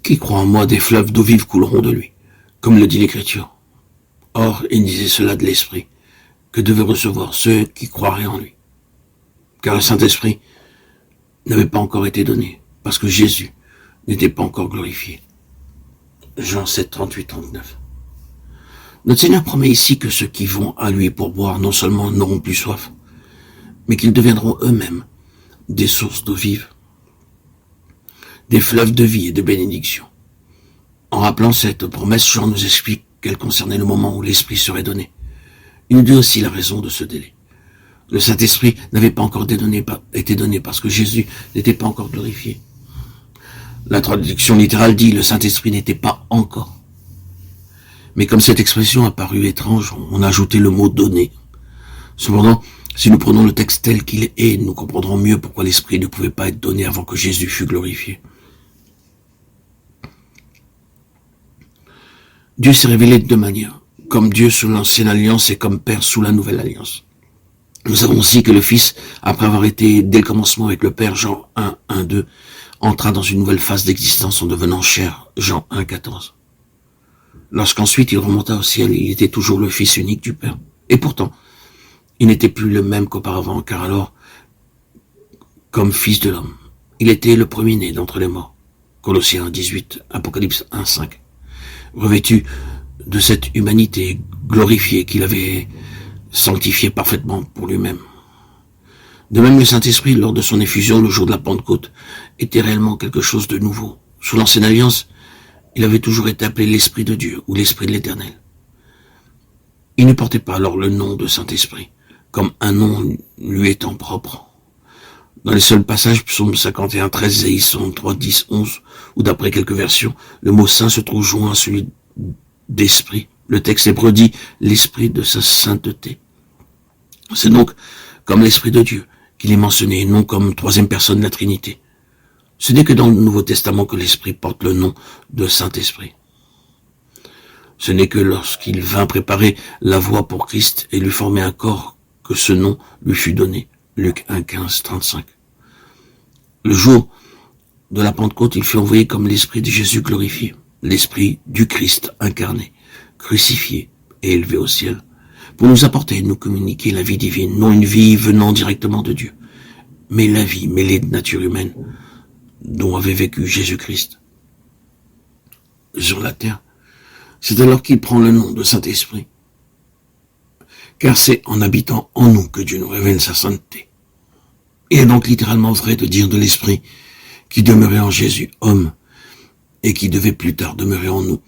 Qui croit en moi, des fleuves d'eau vive couleront de lui, comme le dit l'Écriture. Or, il disait cela de l'Esprit, que devaient recevoir ceux qui croiraient en lui. Car le Saint-Esprit n'avait pas encore été donné, parce que Jésus n'était pas encore glorifié. Jean 7, 38, 39. Notre Seigneur promet ici que ceux qui vont à lui pour boire non seulement n'auront plus soif, mais qu'ils deviendront eux-mêmes des sources d'eau vive, des fleuves de vie et de bénédiction. En rappelant cette promesse, Jean nous explique qu'elle concernait le moment où l'Esprit serait donné. Il nous dit aussi la raison de ce délai. Le Saint-Esprit n'avait pas encore été donné parce que Jésus n'était pas encore glorifié. La traduction littérale dit « le Saint-Esprit n'était pas encore ». Mais comme cette expression a paru étrange, on a ajouté le mot « donné ». Cependant, si nous prenons le texte tel qu'il est, nous comprendrons mieux pourquoi l'Esprit ne pouvait pas être donné avant que Jésus fût glorifié. Dieu s'est révélé de deux manières, comme Dieu sous l'ancienne alliance et comme Père sous la nouvelle alliance. Nous savons aussi que le Fils, après avoir été dès le commencement avec le Père, Jean 1, 1, 2, entra dans une nouvelle phase d'existence en devenant chair, Jean 1, 14. Lorsqu'ensuite il remonta au ciel, il était toujours le Fils unique du Père. Et pourtant, il n'était plus le même qu'auparavant, car alors, comme Fils de l'homme, il était le premier-né d'entre les morts. Colossiens 18, Apocalypse 1, 5. Revêtu de cette humanité glorifiée qu'il avait sanctifiée parfaitement pour lui-même. De même, le Saint-Esprit, lors de son effusion le jour de la Pentecôte, était réellement quelque chose de nouveau. Sous l'ancienne alliance, il avait toujours été appelé l'Esprit de Dieu ou l'Esprit de l'Éternel. Il ne portait pas alors le nom de Saint-Esprit, comme un nom lui étant propre. Dans les seuls passages, psaume 51, 13, Ésaïe 3, 10, 11, ou d'après quelques versions, le mot saint se trouve joint à celui d'esprit. Le texte hébreu dit l'esprit de sa sainteté. C'est donc comme l'Esprit de Dieu qu'il est mentionné, non comme troisième personne de la Trinité. Ce n'est que dans le Nouveau Testament que l'Esprit porte le nom de Saint-Esprit. Ce n'est que lorsqu'il vint préparer la voie pour Christ et lui former un corps que ce nom lui fut donné. Luc 1, 15, 35. Le jour de la Pentecôte, il fut envoyé comme l'Esprit de Jésus glorifié, l'Esprit du Christ incarné, crucifié et élevé au ciel, pour nous apporter et nous communiquer la vie divine, non une vie venant directement de Dieu, mais la vie mêlée de nature humaine dont avait vécu Jésus-Christ sur la terre. C'est alors qu'il prend le nom de Saint-Esprit, car c'est en habitant en nous que Dieu nous révèle sa sainteté. Il est donc littéralement vrai de dire de l'Esprit qui demeurait en Jésus, homme, et qui devait plus tard demeurer en nous.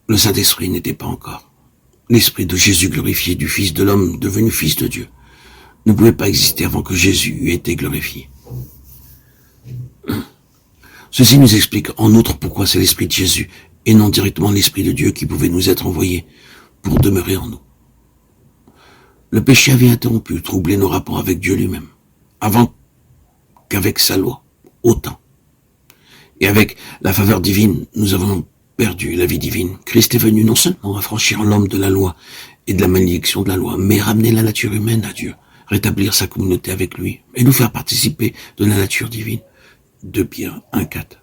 Le Saint-Esprit n'était pas encore. L'Esprit de Jésus glorifié, du Fils de l'homme devenu Fils de Dieu, ne pouvait pas exister avant que Jésus eût été glorifié. Ceci nous explique en outre pourquoi c'est l'Esprit de Jésus et non directement l'Esprit de Dieu qui pouvait nous être envoyé pour demeurer en nous. Le péché avait interrompu, troublé nos rapports avec Dieu lui-même, avant qu'avec sa loi, autant. Et avec la faveur divine, nous avons perdu la vie divine. Christ est venu non seulement affranchir l'homme de la loi et de la malédiction de la loi, mais ramener la nature humaine à Dieu, rétablir sa communauté avec lui et nous faire participer de la nature divine. 2 Pierre 1, 4.